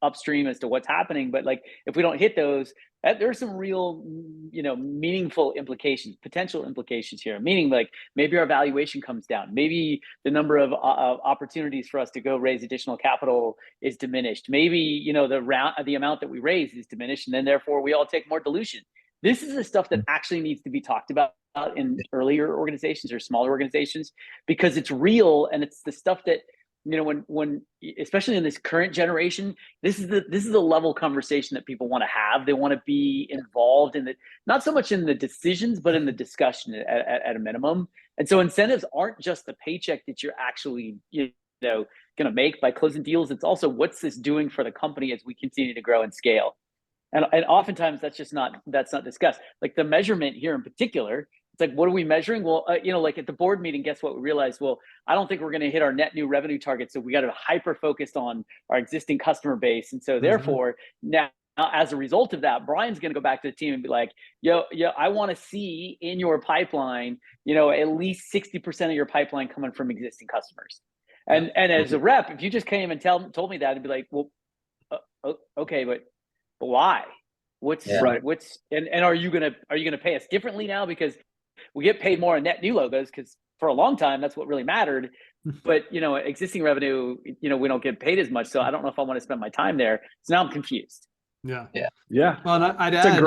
upstream as to what's happening. But like, if we don't hit those, there are some real, meaningful implications, potential implications here. Meaning, like, maybe our valuation comes down. Maybe the number of opportunities for us to go raise additional capital is diminished. Maybe, the amount that we raise is diminished, and then therefore we all take more dilution. This is the stuff that actually needs to be talked about in earlier organizations or smaller organizations, because it's real, and it's the stuff that, when especially in this current generation, this is the level conversation that people want to have. They want to be involved in not so much in the decisions, but in the discussion at a minimum. And so incentives aren't just the paycheck that you're actually going to make by closing deals. It's also, what's this doing for the company as we continue to grow and scale. And oftentimes that's not discussed. Like the measurement here in particular, it's like, what are we measuring? Well, like at the board meeting, guess what we realized? Well, I don't think we're going to hit our net new revenue target. So we got to hyper focus on our existing customer base. And so therefore now, as a result of that, Brian's going to go back to the team and be like, yo, I want to see in your pipeline, at least 60% of your pipeline coming from existing customers. And as a rep, if you just came and told me that, I'd be like, well, okay, but why? And are you gonna pay us differently now because we get paid more on net new logos? Because for a long time that's what really mattered. But existing revenue, we don't get paid as much. So I don't know if I want to spend my time there. So now I'm confused. Yeah. Well, and I'd add.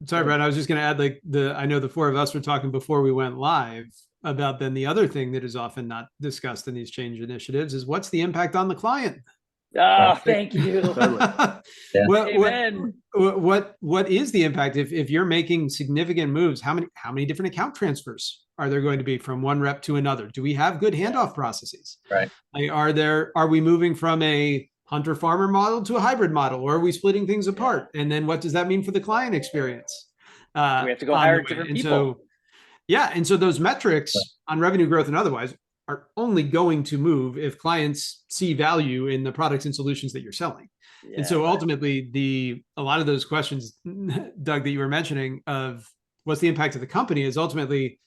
Sorry, Brad. I was just going to add, like I know the four of us were talking before we went live about then the other thing that is often not discussed in these change initiatives is what's the impact on the client. Oh, thank you. What is the impact if you're making significant moves? How many different account transfers are there going to be from one rep to another? Do we have good handoff processes? Right. Like, are we moving from a hunter farmer model to a hybrid model, or are we splitting things apart? And then what does that mean for the client experience? We have to go hire different people. And so those metrics on revenue growth and otherwise are only going to move if clients see value in the products and solutions that you're selling. Yeah. And so ultimately, a lot of those questions, Doug, that you were mentioning of what's the impact of the company is ultimately,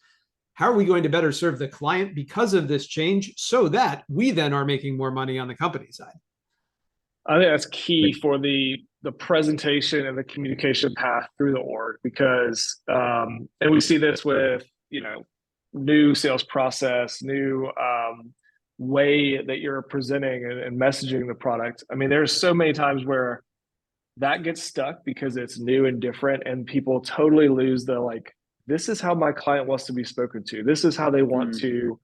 how are we going to better serve the client because of this change so that we then are making more money on the company side? I think that's key for the presentation and the communication path through the org, because and we see this with, you know, new sales process, new way that you're presenting and messaging the product. I mean, there's so many times where that gets stuck because it's new and different, and people totally lose the, like, this is how my client wants to be spoken to. This is how they want to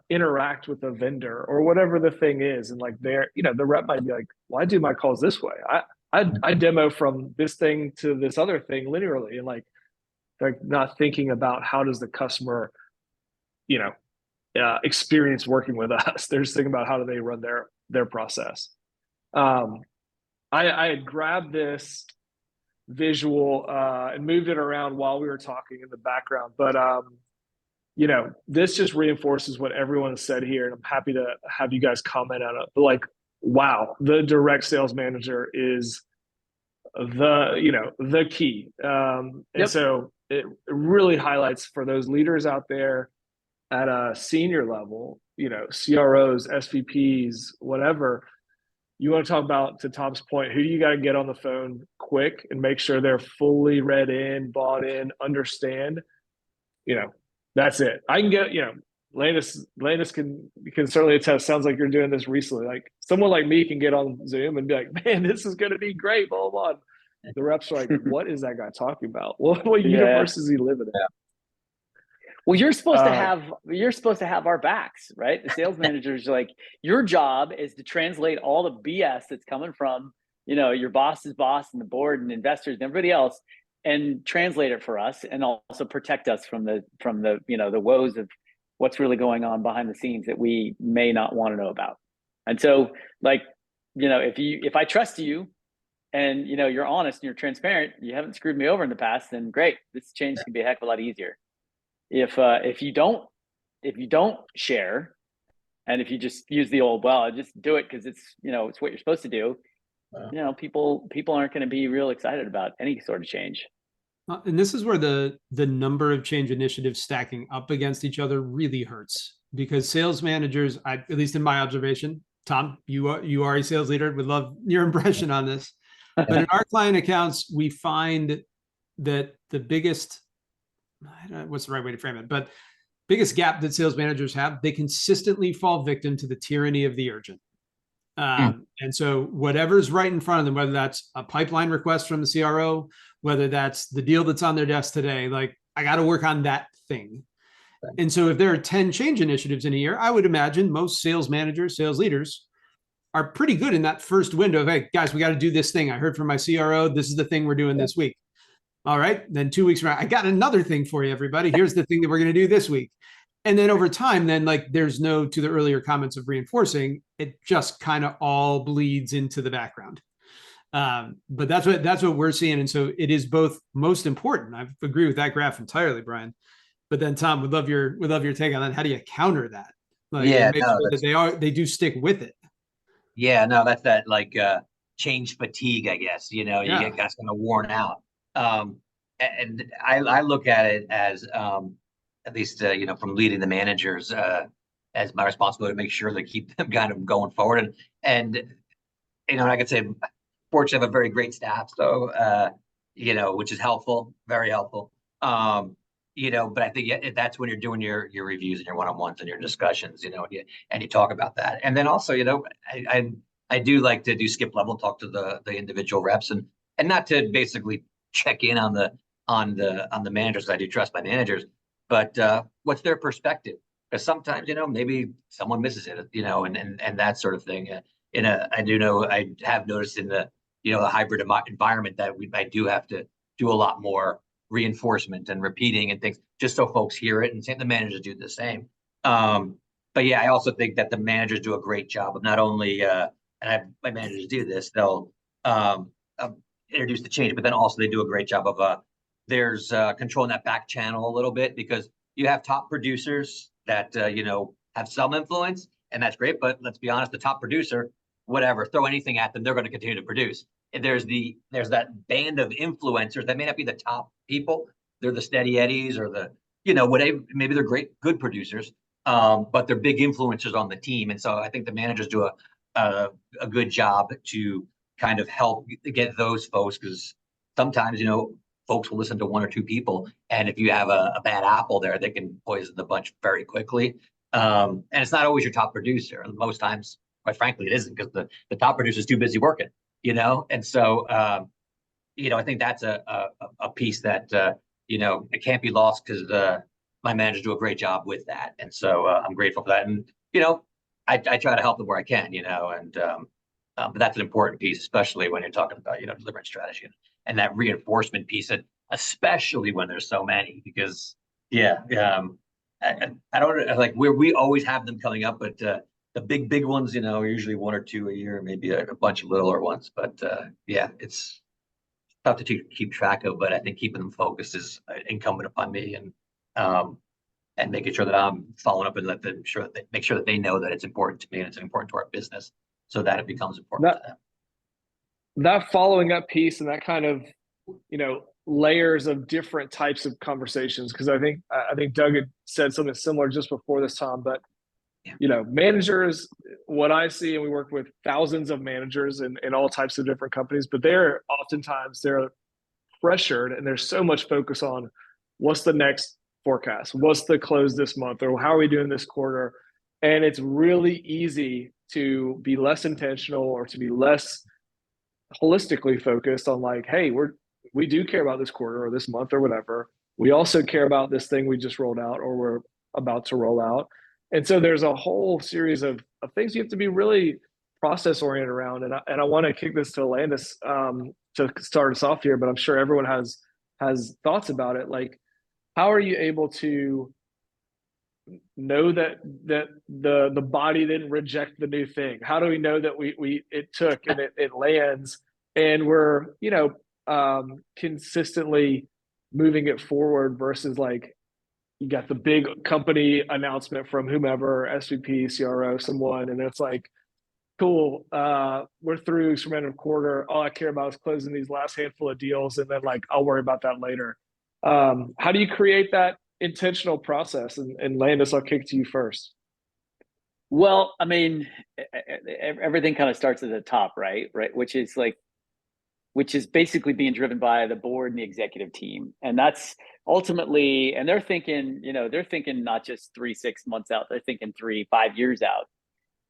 interact with a vendor or whatever the thing is. And like, they're, you know, the rep might be like, well, I do my calls this way. I demo from this thing to this other thing linearly. And like, they're not thinking about how does the customer, you know, experience working with us. They're just thinking about how do they run their process. I had grabbed this visual and moved it around while we were talking in the background, but you know, this just reinforces what everyone has said here, and I'm happy to have you guys comment on it. But like, wow, the direct sales manager is the key. And so it really highlights for those leaders out there at a senior level, you know, CROs, SVPs, whatever. You want to talk about, to Tom's point, who do you got to get on the phone quick and make sure they're fully read in, bought in, understand? You know, that's it. I can get, you know, Landis can certainly attest. Sounds like you're doing this recently. Like, someone like me can get on Zoom and be like, man, this is going to be great, blah, blah, blah. The reps are like, what is that guy talking about? What universe is he living in? Well, you're supposed to have our backs, right? The sales managers, like, your job is to translate all the BS that's coming from, you know, your boss's boss and the board and investors and everybody else, and translate it for us, and also protect us from the you know, the woes of what's really going on behind the scenes that we may not want to know about. And so, like, you know, if I trust you and, you know, you're honest and you're transparent, you haven't screwed me over in the past, then great, this change can be a heck of a lot easier. If you don't share, and if you just use the old, well, just do it because it's, you know, it's what you're supposed to do, you know, people aren't going to be real excited about any sort of change. And this is where the number of change initiatives stacking up against each other really hurts, because sales managers, at least in my observation, Tom, you are a sales leader, would love your impression on this. But in our client accounts, we find that the biggest, what's the right way to frame it, but biggest gap that sales managers have, they consistently fall victim to the tyranny of the urgent. And so whatever's right in front of them, whether that's a pipeline request from the CRO, whether that's the deal that's on their desk today, like, I got to work on that thing. Right. And so if there are 10 change initiatives in a year, I would imagine most sales managers, sales leaders are pretty good in that first window of, hey, guys, we got to do this thing. I heard from my CRO, this is the thing we're doing this week. All right. Then 2 weeks from now, I got another thing for you, everybody. Here's the thing that we're going to do this week. And then over time, then, like, there's no, to the earlier comments of reinforcing, it just kind of all bleeds into the background. But that's what we're seeing. And so it is both most important. I agree with that graph entirely, Brian. But then, Tom, would love your take on that. How do you counter that? Like, make sure that they do stick with it. Yeah, no, that's that, like, change fatigue, I guess. You know, you get guys kind of worn out. And I look at it as, at least, you know, from leading the managers, as my responsibility to make sure they keep them kind of going forward. And you know, I could say, fortunately, I have a very great staff, so you know, which is helpful, very helpful. You know, but I think that's when you're doing your reviews and your one-on-ones and your discussions, you know, and you talk about that. And then also, you know, I do like to do skip level, talk to the individual reps, and not to basically check in on the managers. I do trust my managers, but what's their perspective? Because sometimes, you know, maybe someone misses it, you know, and that sort of thing. I have noticed in the, you know, the hybrid environment that I do have to do a lot more reinforcement and repeating and things, just so folks hear it, and the managers do the same. But yeah, I also think that the managers do a great job of not only, my managers do this, they'll introduce the change, but then also they do a great job of controlling that back channel a little bit, because you have top producers that, you know, have some influence, and that's great. But let's be honest, the top producer, whatever, throw anything at them, they're going to continue to produce. And there's that band of influencers that may not be the top people. They're the steady eddies or the, whatever, maybe they're good producers, but they're big influencers on the team. And so I think the managers do a good job to kind of help get those folks, because sometimes, folks will listen to one or two people. And if you have a bad apple there, they can poison the bunch very quickly. And it's not always your top producer. Most times, quite frankly, it isn't, because the top producer is too busy working, And so, I think that's a piece that, it can't be lost, because my managers do a great job with that. And so I'm grateful for that. And, I try to help them where I can, but that's an important piece, especially when you're talking about, delivering strategy and that reinforcement piece, especially when there's so many, because I don't like we always have them coming up, but the big ones, are usually one or two a year, maybe a bunch of littler ones. But it's tough to keep track of. But I think keeping them focused is incumbent upon me, and making sure that I'm following up and make sure that they know that it's important to me and it's important to our business, so that it becomes important to them. That following up piece and that kind of, layers of different types of conversations, because I think Doug had said something similar just before this, Tom, but managers, what I see, and we work with thousands of managers in all types of different companies, but they're pressured, and there's so much focus on what's the next forecast, what's the close this month, or how are we doing this quarter. And it's really easy to be less intentional or to be less holistically focused on like, hey, we do care about this quarter or this month or whatever. We also care about this thing we just rolled out or we're about to roll out. And so there's a whole series of things you have to be really process oriented around. And I want to kick this to Landis to start us off here, but I'm sure everyone has thoughts about it. Like, how are you able to know that the body didn't reject the new thing? How do we know that it took and it lands and we're consistently moving it forward versus like you got the big company announcement from whomever, SVP, CRO, someone, and it's like, cool, we're through experimental quarter. All I care about is closing these last handful of deals, and then like I'll worry about that later. How do you create that intentional process? And Landis, I'll kick to you first. Well, I mean, everything kind of starts at the top, right? Which is basically being driven by the board and the executive team. And that's ultimately, and they're thinking not just 3-6 months out, they're thinking 3-5 years out.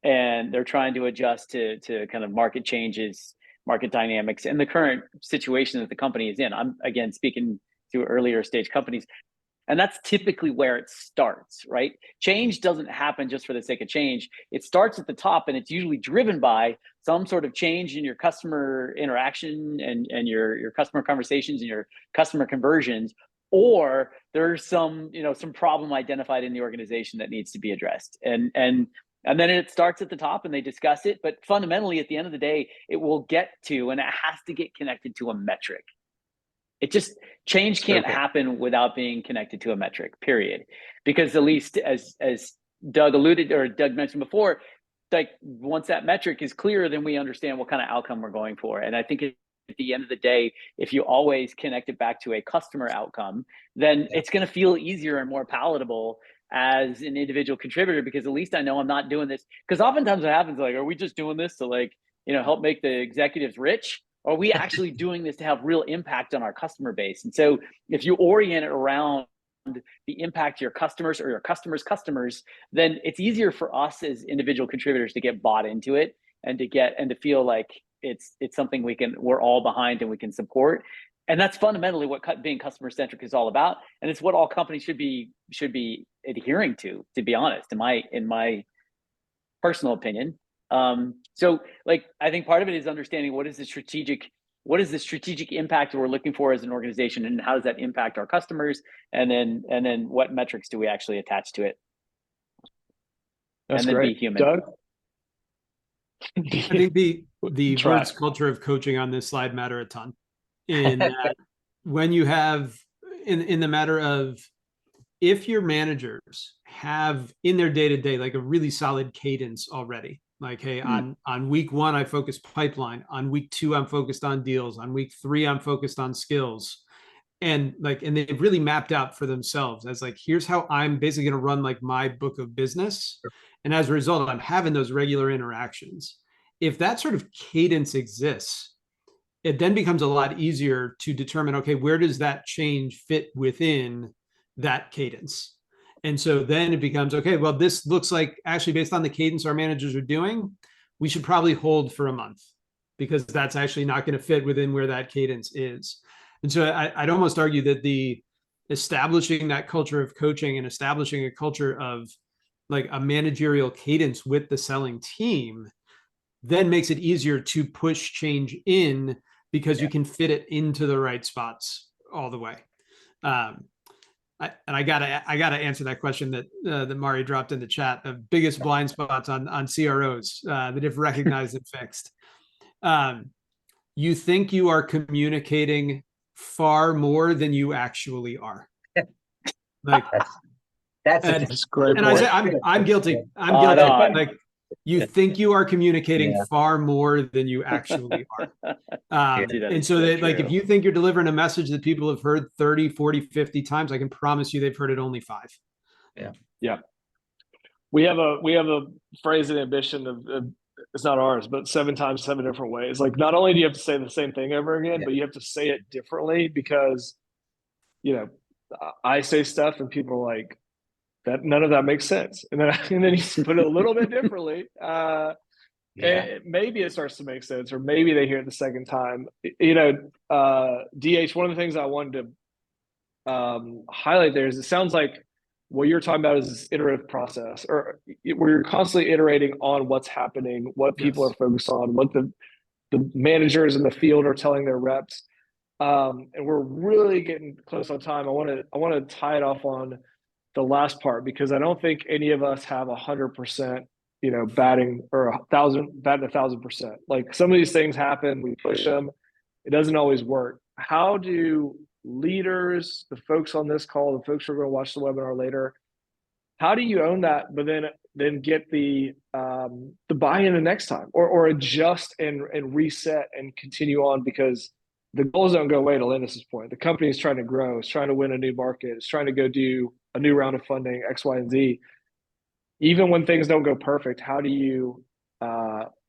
And they're trying to adjust to kind of market changes, market dynamics, and the current situation that the company is in. I'm again speaking to earlier stage companies. And that's typically where it starts, right? Change doesn't happen just for the sake of change. It starts at the top, and it's usually driven by some sort of change in your customer interaction and your customer conversations and your customer conversions, or there's some problem identified in the organization that needs to be addressed. And then it starts at the top and they discuss it. But fundamentally, at the end of the day, it will get to, and it has to get connected to a metric. Change can't happen without being connected to a metric, period. Because at least as Doug alluded, or Doug mentioned before, like once that metric is clear, then we understand what kind of outcome we're going for. And I think at the end of the day, if you always connect it back to a customer outcome, then it's going to feel easier and more palatable as an individual contributor, because at least I know I'm not doing this. Because oftentimes what happens, like, are we just doing this to help make the executives rich? Or are we actually doing this to have real impact on our customer base? And so if you orient it around the impact to your customers or your customers' customers, then it's easier for us as individual contributors to get bought into it and to feel like it's something we're all behind and we can support. And that's fundamentally what being customer centric is all about. And it's what all companies should be adhering to be honest, in my personal opinion. So like, I think part of it is understanding what is the strategic impact that we're looking for as an organization, and how does that impact our customers, and then what metrics do we actually attach to it? That's and then great. Be human. Doug? I think the words culture of coaching on this slide matter a ton. In that, when you have in the matter of, if your managers have in their day-to-day like a really solid cadence already. Like, hey, on week 1, I focus pipeline. On week 2, I'm focused on deals. On week 3, I'm focused on skills. And they've really mapped out for themselves as like, here's how I'm basically going to run like my book of business. And as a result, I'm having those regular interactions. If that sort of cadence exists, it then becomes a lot easier to determine, okay, where does that change fit within that cadence? And so then it becomes, okay, well, this looks like actually based on the cadence our managers are doing, we should probably hold for a month because that's actually not going to fit within where that cadence is. And so I'd almost argue that the establishing that culture of coaching and establishing a culture of like a managerial cadence with the selling team then makes it easier to push change in because you can fit it into the right spots all the way. I gotta answer that question that Mari dropped in the chat. The biggest blind spots on CROs that have recognized and fixed. You think you are communicating far more than you actually are. Like that's great. And I say I'm guilty. I'm guilty. Like you think you are communicating far more than you actually are. And so that like if you think you're delivering a message that people have heard 30, 40, 50 times, I can promise you they've heard it only 5. Yeah. We have a phrase and ambition of it's not ours, but 7 times 7 different ways. Like not only do you have to say the same thing over again, but you have to say it differently because, you know, I say stuff and people are like, that none of that makes sense. And then you put it a little bit differently. And maybe it starts to make sense, or maybe they hear it the second time. You know, DH, one of the things I wanted to highlight there is it sounds like what you're talking about is this iterative process, or where you're constantly iterating on what's happening, what people are focused on, what the managers in the field are telling their reps. And we're really getting close on time. I want to tie it off on the last part because I don't think any of us have 100%, you know, batting 1,000%. Like some of these things happen, we push them, it doesn't always work. How do leaders, the folks on this call, the folks who are going to watch the webinar later, how do you own that, but then get the buy-in the next time, or adjust and reset and continue on, because the goals don't go away to Linus's point. The company is trying to grow, it's trying to win a new market, it's trying to go do a new round of funding, X, Y, and Z. Even when things don't go perfect, how do you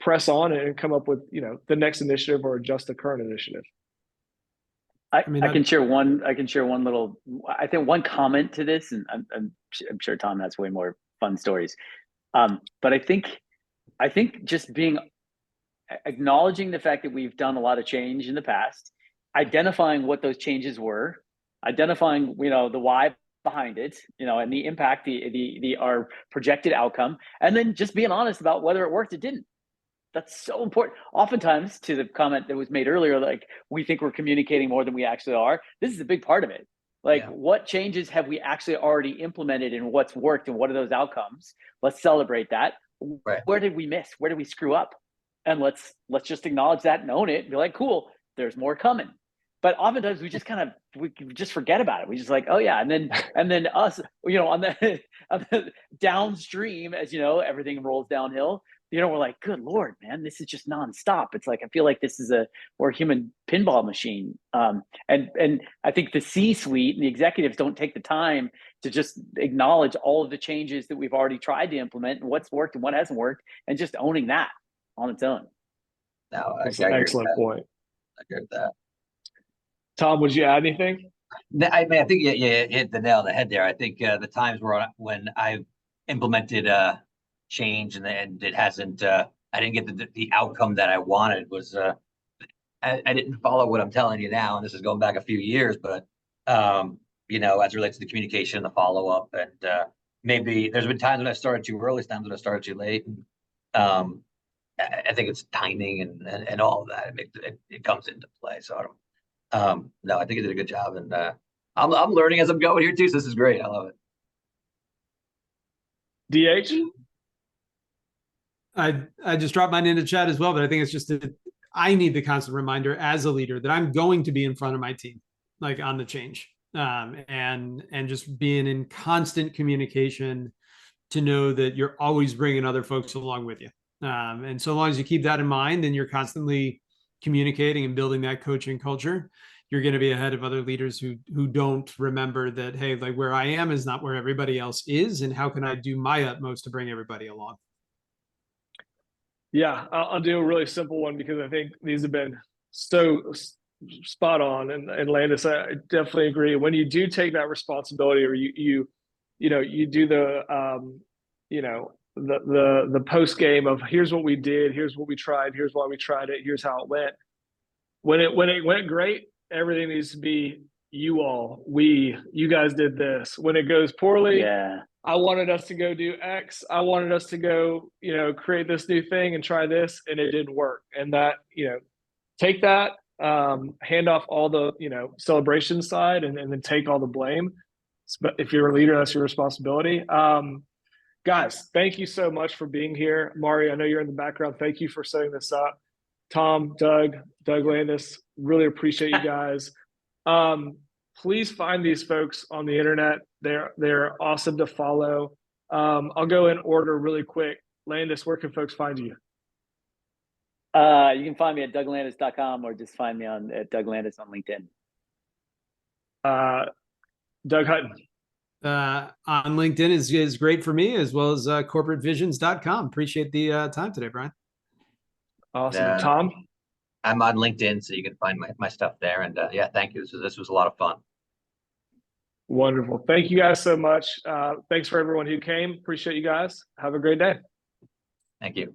press on and come up with, you know, the next initiative or adjust the current initiative? I can share one. I can share one little. I think one comment to this, and I'm sure Tom has way more fun stories. But I think just acknowledging the fact that we've done a lot of change in the past, identifying what those changes were, identifying, you know, the why behind it, you know, and the impact, our projected outcome, and then just being honest about whether it worked or didn't. That's so important. Oftentimes, to the comment that was made earlier, like we think we're communicating more than we actually are. This is a big part of it. Like what changes have we actually already implemented and what's worked and what are those outcomes? Let's celebrate that. Right. Where did we miss? Where did we screw up? And let's just acknowledge that and own it and be like, cool, there's more coming. But oftentimes we just forget about it. We just like, oh yeah. And then us, you know, on the downstream, as you know, everything rolls downhill. You know, we're like, good Lord, man, this is just nonstop. It's like, I feel like this is more human pinball machine. And I think the C-suite and the executives don't take the time to just acknowledge all of the changes that we've already tried to implement and what's worked and what hasn't worked, and just owning that on its own. No, that's an excellent point. I agree with that. Tom, would you add anything? I mean, I think you hit the nail on the head there. I think the times when I've implemented change and it hasn't, I didn't get the outcome that I wanted was I didn't follow what I'm telling you now, and this is going back a few years, but you know, as it relates to the communication and the follow-up, and maybe there's been times when I started too early, times when I started too late, and I think it's timing and all of that. It comes into play. So I don't. No, I think you did a good job, and I'm learning as I'm going here too. So this is great. I love it. DH. I just dropped mine into chat as well, but I think it's just I need the constant reminder as a leader that I'm going to be in front of my team, like on the change. and just being in constant communication to know that you're always bringing other folks along with you. And so long as you keep that in mind and you're constantly communicating and building that coaching culture, you're going to be ahead of other leaders who don't remember that, hey, like where I am is not where everybody else is, and how can I do my utmost to bring everybody along? Yeah, I'll do a really simple one because I think these have been so spot on. And Landis, I definitely agree. When you do take that responsibility, or you do the the post game of here's what we did, here's what we tried, here's why we tried it, here's how it went. When it went great, everything needs to be you guys did this. When it goes poorly, Yeah. I wanted us to go do X. I wanted us to go, create this new thing and try this, and it didn't work. And that, take that, hand off all the, celebration side, and then take all the blame. But if you're a leader, that's your responsibility. Guys, thank you so much for being here. Mari, I know you're in the background. Thank you for setting this up. Tom, Doug Landis, really appreciate you guys. Please find these folks on the internet. They're awesome to follow. I'll go in order really quick. Landis, where can folks find you? You can find me at douglandis.com or just find me at Doug Landis on LinkedIn. Doug Hutton. On LinkedIn is great for me, as well as corporatevisions.com. Appreciate the time today, Brian. Awesome. Tom? I'm on LinkedIn, so you can find my stuff there. And yeah, thank you. This was a lot of fun. Wonderful. Thank you guys so much. Thanks for everyone who came. Appreciate you guys. Have a great day. Thank you.